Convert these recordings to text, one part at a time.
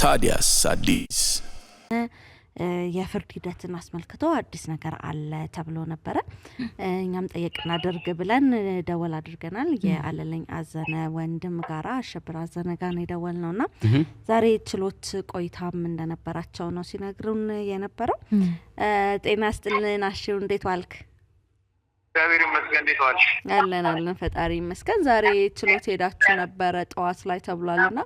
ታዲያስ አዲስ የፍርድ ሂደትን አስመልክቶ አዲስ ነገር አለ ተብሎ ነበር እኛም ጠየቅና አድርግ ብለን ደወል አድርገናል የአለለኝ አዘነ ወንድም ጋራ አሸብር አዘነ ጋር ነው ደወልነውና ዛሬ ችሎት ቆይታም እንደነበራቸው ነው ሲነግሩን የነበረው ጤና ይስጥልን አሽው እንዴት ዋልክ እግዚአብሔር ይመስገን እንዴት ዋልሽ አለን ፈጣሪ ይመስገን ዛሬ ችሎት ሄዳችሁ ነበር ጠዋት ላይ ተብሏልና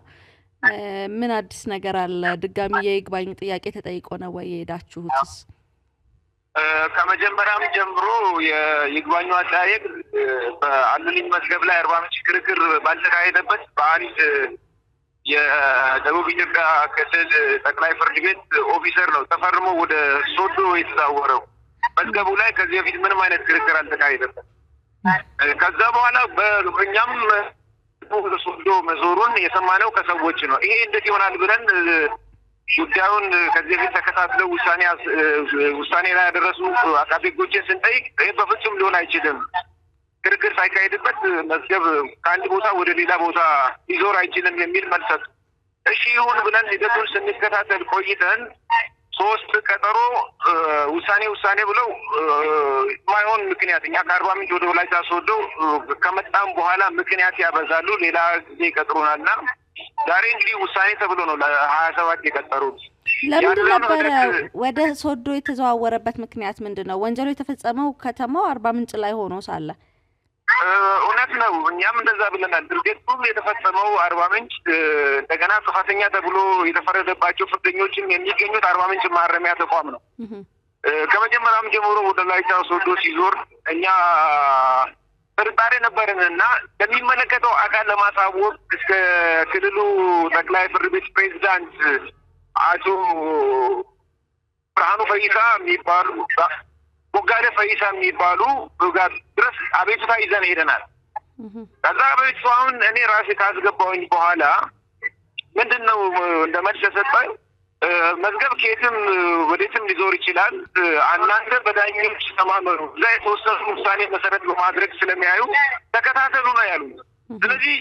ምን አዲስ ነገር አለ ድጋሚ የይግባኝ ጥያቄ ተጠይቆ ነው ወይ ሄዳችሁትስ ከመጀመሪያም ጀምሮ የይግባኙ አጠያየቅ በአለልኝ መዝገብ ላይ 40 ምንጭ ክርክር ባልተካሄደበት በአንድ የደቡብ ኢትዮጵያ ክልል ጠቅላይ ፍርድ ቤት ኦፊሰር ነው ተፈርሞ ወደ ሶዶ የተዛወረው መዝገቡ ላይ ከዚህ በፊት ምንም አይነት ክርክር አልተካሄደበት ከዛ በኋላ በእኛም ሶዶ መዞሩን የሰማነው ከሰዎች ነው ይሄ እንዴት ይሆናል ብለን ጉዳዩን ከዚህ በፊት ተከታትለው ውሳኔ ላይ ያደረሱ አቃቤ ሕጎችን ስንጠይቅ ይሄ በፍጹም ሊሆን አይችልም ክርክር ሳይካሄድበት መዝገብ ከአንድ ቦታ ወደ ሌላ ቦታ ሊዞር አይችልም የሚል መልስ ሰጡ እሺ ይሁን ብለን ሂደቱን ስንከታተል ቆይተን 3 ቀጠሮ ውሳኔ ብለው ማይሆን ምክንያት እኛ ከ40 ምንጭ ወደ ወላይታ ሶዶ ከመጣም በኋላ ምክንያት ያበዛሉ ሌላ ጊዜ ይቀጥሩናልና ዛሬ እንግዲህ ውሳኔ ተብሎ ነው ለ27 የቀጠሩት ለምን ነበር ወደ ሶዶ የተዘዋወረበት ምክንያት ምንድነው ወንጀሉ የተፈጸመው ከተማው 40 ምንጭ ላይ ሆኖ ሳለ እውነት ነው እኛም እንደዛ ብለናል ድርጊቱ የተፈጸመው 40 ምንጭ እንደገና ጥፋተኛ ተብሎ የተፈረደባቸው ፍርደኞችም የሚገኙት 40 ምንጭ ማረሚያ ተቋም ነው ከመጀመሪያም ጀምሮ ወደ ወላይታ ሶዶ ሲዞር እኛ ጥርጣሬ ነበርንና ለሚመለከተው አካል ለማሳወቅ እስከ ክልሉ ጠቅላይ ፍርድ ቤት ፕሬዝዳንት አቶ ብርሃኑ ፈይሳ የሚባሉ ወጋደ ፈይሳ የሚባሉ ጋር ድረስ አቤቱታ ይዘን ሄደናል ከዛ አቤቱታውን እኔ ራሴ ካስገባሁኝ በኋላ ምንድነው እንደመልስ ተሰጠኝ መዝገብ ከየትም ወዴትም ሊዞር ይችላል እናንተ በዳኞች ተማመኑ ላይ ተወሰኑ ውሳኔ መሰረት በማድረግ ስለሚያዩ ተከታተሉ ነው ያሉት ስለዚህ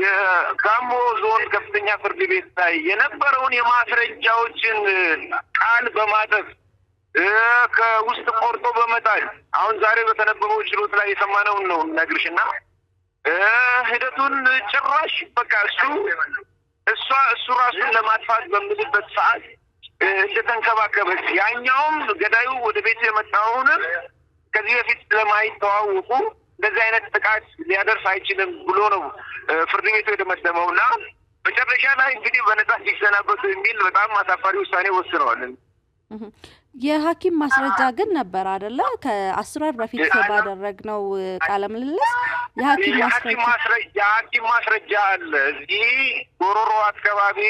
የጋሞ ዞን ከፍተኛ ፍርድ ቤት ላይ የነበረውን የማስረጃዎችን ቃል በማጠፍ ከውስጥ ቆርጦ በመጣል አሁን ዛሬ በተነበበው ችሎት ላይ የሰማነው ነው ነግርሽና ሂደቱን ጭራሽ በቃ እሱ ራሱን ለማጥፋት በሚልበት ሰዓት እንደተንከባከበች ያኛውም ገዳዩ ወደ ቤት የመጣውን ከዚህ በፊት ለማይተዋወቁ እንደዚህ አይነት ጥቃት ሊያደርስ አይችልም ብሎ ነው ፍርድ ቤቱ የደመደመውና መጨረሻ ላይ እንግዲህ በነጻ ሊሰናበቱ የሚል በጣም አሳፋሪ ውሳኔ ወስነዋል የሐኪም ማስረጃ ግን ነበር አይደለ ከ10 ወር በፊት ባደረግነው ቃለ ምልልስ የሐኪም ማስረጃ አለ እዚህ ጎሮሮ አካባቢ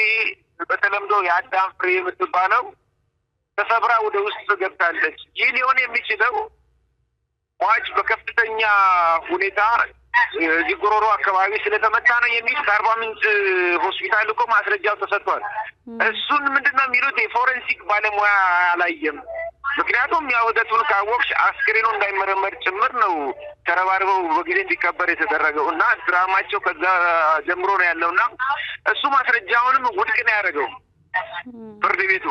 በተለምዶ የአዳም ፍሬ የምትባለው ተሰብራ ወደ ውስጥ ገብታለች ይህ ሊሆን የሚችለው ሟች በከፍተኛ ሁኔታ የጎሮሮ አካባቢ ስለተመታ ነው የሚል ከ40 ምንጭ ሆስፒታል እኮ ማስረጃው ተሰጥቷል እሱን ምንድነው የሚሉት የፎረንሲክ ባለሙያ አላየም ምክንያቱም ያወደቱን ካወቅሽ አስክሬኑ እንዳይመረመር ጭምር ነው ተረባርበው በጊዜ እንዲከበር የተደረገው እና ድራማቸው ከዛ ጀምሮ ነው ያለውና እሱ ማስረጃውንም ውድቅ ነው ያደረገው ፍርድ ቤቱ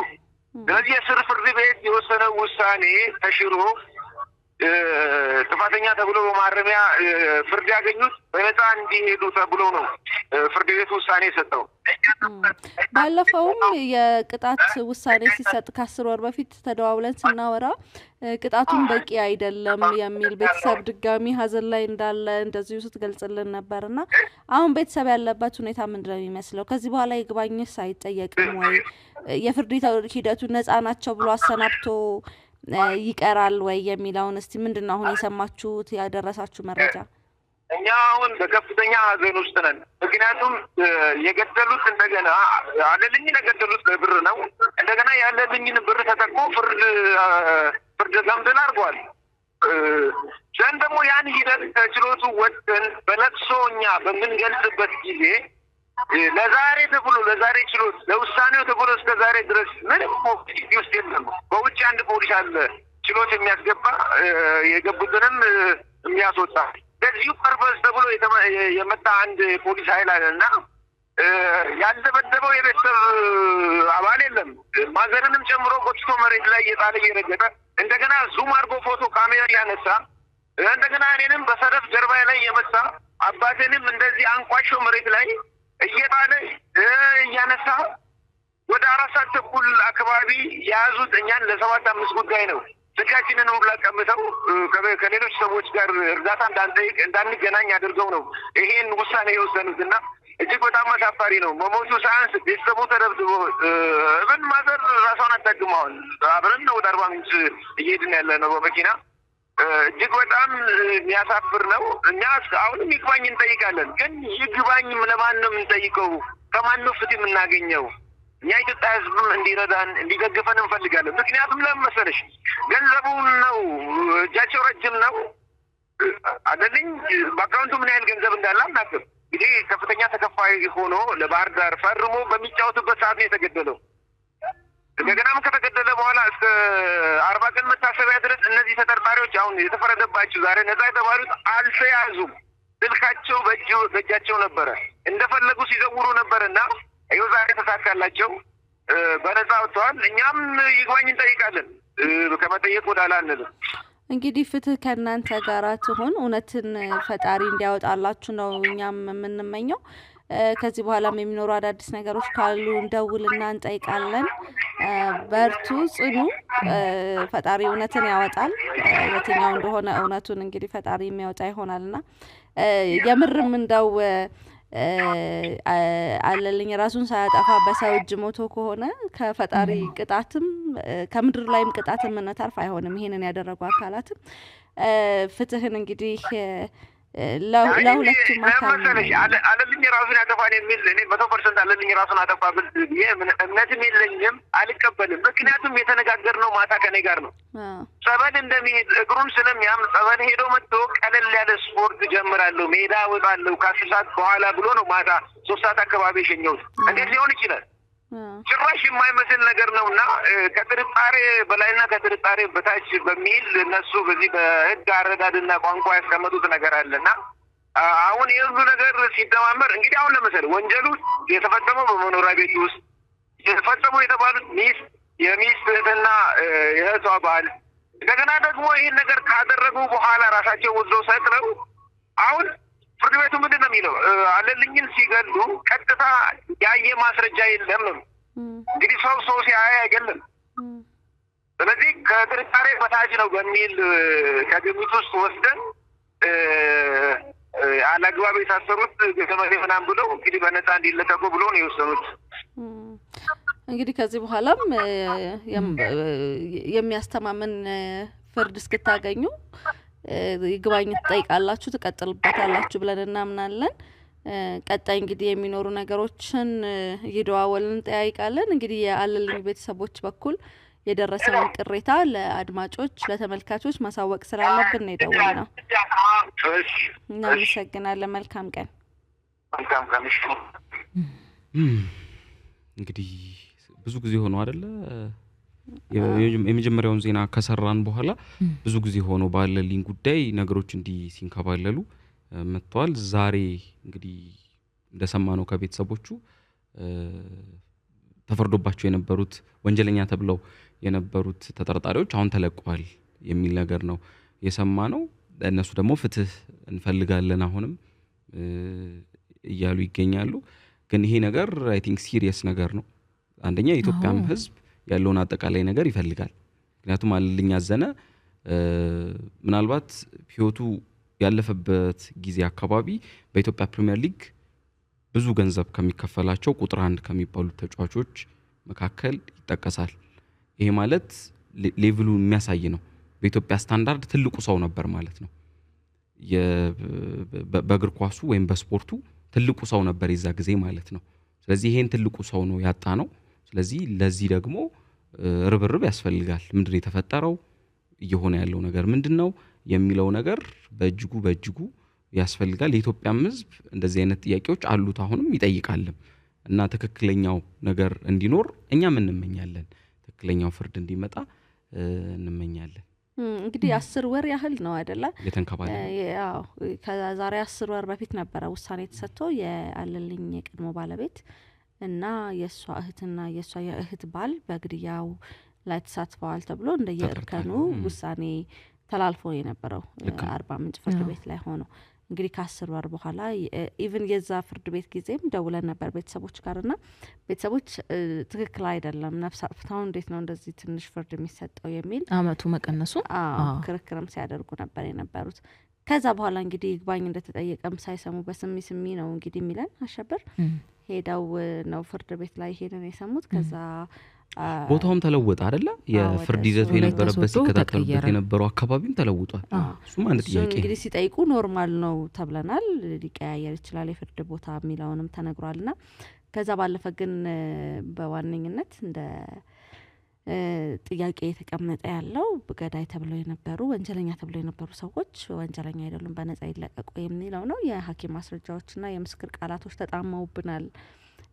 ስለዚህ የስር ፍርድ ቤት የወሰነው ውሳኔ ተሽሮ ጥፋተኛ ተብሎ በማረሚያ ፍርድ ያገኙት በነፃ እንዲሄዱ ተብሎ ነው ፍርድ ቤቱ ውሳኔ ሰጠው ባለፈውም የቅጣት ውሳኔ ሲሰጥ ከ10 ወር በፊት ተደዋውለን ስናወራ ቅጣቱን በቂ አይደለም የሚል ቤተሰብ ድጋሚ ሀዘን ላይ እንዳለ እንደዚሁ ስትገልጽልን ነበርና አሁን ቤተሰብ ያለበት ሁኔታ ምንድነው የሚመስለው ከዚህ በኋላ ይግባኝስ አይጠየቅም ወይ የፍርድ ሂደቱ ነፃ ናቸው ብሎ አሰናብቶ ይቀራል ወይ የሚለውን እስቲ ምንድነው አሁን የሰማችሁት ያደረሳችሁ መረጃ እኛ አሁን በከፍተኛ ሀዘን ውስጥ ነን ምክንያቱም የገደሉት እንደገና አለልኝን የገደሉት ለብር ነው እንደገና ያለልኝን ብር ተጠቅሞ ፍርድ ገምድል አድርጓል ዘንድ ደግሞ ያን ሂደት ከችሎቱ ወጥተን በለቅሶኛ በምንገልጽበት ጊዜ ለዛሬ ችሎት ለውሳኔው ተብሎ እስከ ዛሬ ድረስ ምንም ፖሊሲ ውስጥ የለም በውጭ አንድ ፖሊስ አለ ችሎት የሚያስገባ የገቡትንም የሚያስወጣ በዚሁ ፐርፐስ ተብሎ የመጣ አንድ ፖሊስ ኃይል አለና ያልደበደበው የቤተሰብ አባል የለም። ማዘርንም ጨምሮ ጎትቶ መሬት ላይ እየጣለ እየረገጠ እንደገና ዙም አድርጎ ፎቶ ካሜራ ያነሳ እንደገና እኔንም በሰደፍ ጀርባዬ ላይ የመታ አባቴንም እንደዚህ አንቋሾ መሬት ላይ እየጣለ እያነሳ ወደ 4 ሰዓት ተኩል አካባቢ የያዙት እኛን ለ7-5 ጉዳይ ነው። ስልካችንን ሁላ ቀምተው ከሌሎች ሰዎች ጋር እርዳታ እንዳንገናኝ አድርገው ነው ይሄን ውሳኔ የወሰኑትና እጅግ በጣም አሳፋሪ ነው። መሞቱ ሳያንስ ቤተሰቡ ተደብድቦ እብን ማዘር ራሷን አታግመዋል። አብረን ነው ወደ አርባ ምንጭ እየሄድን ያለ ነው በመኪና። እጅግ በጣም የሚያሳፍር ነው። እኛ አሁንም ይግባኝ እንጠይቃለን። ግን ይግባኝ ለማን ነው የምንጠይቀው? ከማን ነው ፍትህ የምናገኘው? እኛ ኢትዮጵያ ሕዝብም እንዲረዳን እንዲደግፈን እንፈልጋለን። ምክንያቱም ለምን መሰለሽ ገንዘቡን ነው እጃቸው ረጅም ነው አይደልኝ። በአካውንቱ ምን ያህል ገንዘብ እንዳለ አናውቅም። እንግዲህ ከፍተኛ ተከፋይ ሆኖ ለባህር ዳር ፈርሞ በሚጫወቱበት ሰዓት ነው የተገደለው። እንደገናም ከተገደለ በኋላ እስከ 40 ቀን መታሰቢያ ድረስ እነዚህ ተጠርጣሪዎች አሁን የተፈረደባቸው ዛሬ ነፃ የተባሉት አልተያዙም። ስልካቸው በእጃቸው ነበረ፣ እንደፈለጉ ሲዘውሩ ነበርና ይኸው ዛሬ ተሳካላቸው፣ በነፃ ወጥተዋል። እኛም ይግባኝ እንጠይቃለን። ከመጠየቅ ወደ ኋላ አንልም። እንግዲህ ፍትህ ከእናንተ ጋር ትሆን፣ እውነትን ፈጣሪ እንዲያወጣላችሁ ነው እኛም የምንመኘው። ከዚህ በኋላም የሚኖሩ አዳዲስ ነገሮች ካሉ እንደውልና እንጠይቃለን። በርቱ፣ ጽኑ። ፈጣሪ እውነትን ያወጣል። የትኛው እንደሆነ እውነቱን እንግዲህ ፈጣሪ የሚያወጣ ይሆናልና የምርም እንደው አለልኝ ራሱን ሳያጠፋ በሰው እጅ ሞቶ ከሆነ ከፈጣሪ ቅጣትም ከምድር ላይም ቅጣትም እንተርፍ አይሆንም። ይሄንን ያደረጉ አካላትም ፍትህን እንግዲህ ለሁለቱም አካል አለልኝ ራሱን ያጠፋን የሚል እኔ 100% አለልኝ ራሱን አጠፋ ብል እምነትም የለኝም፣ አልቀበልም። ምክንያቱም የተነጋገርነው ማታ ከኔ ጋር ነው። ጸበል እንደሚሄድ እግሩን ስለሚያም ጸበል ሄዶ መጥቶ ቀለል ያለ ስፖርት ጀምራለሁ ሜዳ ወጣለሁ ከ10 ሰዓት በኋላ ብሎ ነው ማታ 3 ሰዓት አካባቢ የሸኘሁት። እንዴት ሊሆን ይችላል? ጭራሽ የማይመስል ነገር ነውና ከጥርጣሬ በላይና ከጥርጣሬ በታች በሚል እነሱ በዚህ በህግ አረዳድና ቋንቋ ያስቀመጡት ነገር አለና አሁን የህዝቡ ነገር ሲደማመር እንግዲህ አሁን ለምሳሌ ወንጀሉ የተፈጸመው በመኖሪያ ቤት ውስጥ የተፈጸሙ የተባሉት የሚስት እህትና የእህቷ ባል እንደገና ደግሞ ይህን ነገር ካደረጉ በኋላ ራሳቸው ወስደው ሰቅለው አሁን ፍርድ ቤቱ ምንድን ነው የሚለው? አለልኝን ሲገሉ ቀጥታ ያየ ማስረጃ የለም ነው። እንግዲህ ሰው ሲያይ አይገለም። ስለዚህ ከጥርጣሬ በታች ነው በሚል ከግምት ውስጥ ወስደን አላግባብ የታሰሩት ገተመሪ ምናምን ብለው እንግዲህ በነፃ እንዲለቀቁ ብሎ ነው የወሰኑት። እንግዲህ ከዚህ በኋላም የሚያስተማምን ፍርድ እስክታገኙ ይግባኝ ትጠይቃላችሁ፣ ትቀጥልበታላችሁ ብለን እናምናለን። ቀጣይ እንግዲህ የሚኖሩ ነገሮችን እየደዋወልን እንጠያይቃለን። እንግዲህ የአለልኝ ቤተሰቦች በኩል የደረሰውን ቅሬታ ለአድማጮች ለተመልካቾች ማሳወቅ ስላለብን ነው የደወልነው። እናመሰግናለን። መልካም ቀን። እንግዲህ ብዙ ጊዜ ሆኖ አይደለ የመጀመሪያውን ዜና ከሰራን በኋላ ብዙ ጊዜ ሆኖ ባለልኝ ጉዳይ ነገሮች እንዲ ሲንከባለሉ መጥቷል። ዛሬ እንግዲህ እንደሰማነው ከቤተሰቦቹ ተፈርዶባቸው የነበሩት ወንጀለኛ ተብለው የነበሩት ተጠርጣሪዎች አሁን ተለቀዋል የሚል ነገር ነው የሰማነው። እነሱ ደግሞ ፍትህ እንፈልጋለን አሁንም እያሉ ይገኛሉ። ግን ይሄ ነገር አይ ቲንክ ሲሪየስ ነገር ነው። አንደኛ የኢትዮጵያም ህዝብ ያለውን አጠቃላይ ነገር ይፈልጋል። ምክንያቱም አለልኝ አዘነ ምናልባት ህይወቱ ያለፈበት ጊዜ አካባቢ በኢትዮጵያ ፕሪሚየር ሊግ ብዙ ገንዘብ ከሚከፈላቸው ቁጥር 1 ከሚባሉ ተጫዋቾች መካከል ይጠቀሳል። ይሄ ማለት ሌቭሉ የሚያሳይ ነው። በኢትዮጵያ ስታንዳርድ ትልቁ ሰው ነበር ማለት ነው። በእግር ኳሱ ወይም በስፖርቱ ትልቁ ሰው ነበር የዛ ጊዜ ማለት ነው። ስለዚህ ይሄን ትልቁ ሰው ነው ያጣ ነው። ስለዚህ ለዚህ ደግሞ ርብርብ ያስፈልጋል። ምንድነው የተፈጠረው? እየሆነ ያለው ነገር ምንድነው የሚለው ነገር በእጅጉ ያስፈልጋል። የኢትዮጵያም ህዝብ እንደዚህ አይነት ጥያቄዎች አሉት አሁንም ይጠይቃልም እና ትክክለኛው ነገር እንዲኖር እኛም እንመኛለን። ትክክለኛው ፍርድ እንዲመጣ እንመኛለን። እንግዲህ 10 ወር ያህል ነው አይደለ የተንከባለ ያው ከዛሬ 10 ወር በፊት ነበር ውሳኔ ተሰጥቶ የአለልኝ የቀድሞ ባለቤት እና የሷ እህትና የሷ የእህት ባል በግድያው ላይ ተሳትፈዋል ተብሎ እንደየእርከኑ ውሳኔ ተላልፎ የነበረው 40 ምንጭ ፍርድ ቤት ላይ ሆኖ እንግዲህ ከ10 ወር በኋላ ኢቭን የዛ ፍርድ ቤት ጊዜም ደውለን ነበር ቤተሰቦች ጋርና ቤተሰቦች ትክክል አይደለም ነፍስ አጥፍተው እንዴት ነው እንደዚህ ትንሽ ፍርድ የሚሰጠው የሚል አመቱ መቀነሱ ክርክርም ሲያደርጉ ነበር የነበሩት ከዛ በኋላ እንግዲህ ይግባኝ እንደተጠየቀም ሳይሰሙ በስሚ ነው እንግዲህ ሚለን አሸብር ሄዳው ነው ፍርድ ቤት ላይ ሄደን የሰሙት ከዛ ቦታውም ተለወጠ አይደለ የፍርድ ይዘቱ የነበረበት ሲከታተሉበት የነበረው አካባቢም ተለውጧል እሱም አንድ ጥያቄ እንግዲህ ሲጠይቁ ኖርማል ነው ተብለናል ሊቀያየር ይችላል የፍርድ ቦታ የሚለውንም ተነግሯልና ከዛ ባለፈ ግን በዋነኝነት እንደ ጥያቄ የተቀመጠ ያለው ገዳይ ተብለው የነበሩ ወንጀለኛ ተብለው የነበሩ ሰዎች ወንጀለኛ አይደሉም በነጻ ይለቀቁ የሚለው ነው የሐኪም ማስረጃዎችና የምስክር ቃላቶች ተጣመውብናል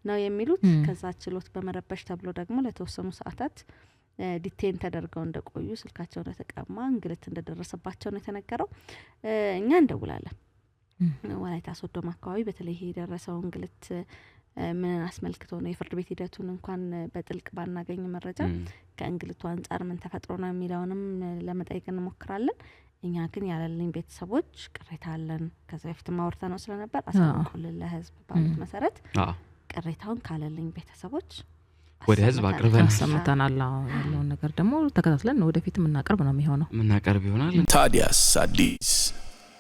ነው የሚሉት ከዛ ችሎት በመረበሽ ተብሎ ደግሞ ለተወሰኑ ሰዓታት ዲቴን ተደርገው እንደቆዩ ስልካቸው እንደተቀማ እንግልት እንደደረሰባቸው ነው የተነገረው እኛ እንደውላለን ወላይታ ሶዶም አካባቢ በተለይ የደረሰው እንግልት ምን አስመልክቶ ነው የፍርድ ቤት ሂደቱን እንኳን በጥልቅ ባናገኝ መረጃ ከእንግልቱ አንፃር ምን ተፈጥሮ ነው የሚለውንም ለመጠየቅ እንሞክራለን እኛ ግን ያለልኝ ቤተሰቦች ቅሬታ አለን ከዛ በፊት ማውርተነው ስለነበር አሳውቁልን ለህዝብ ባሉት መሰረት ቅሬታውን ካለልኝ ቤተሰቦች ወደ ህዝብ አቅርበን ሰምተናል ያለውን ነገር ደግሞ ተከታትለን ወደፊት ምናቀርብ ነው የሚሆነው ምናቀርብ ይሆናል ታዲያስ አዲስ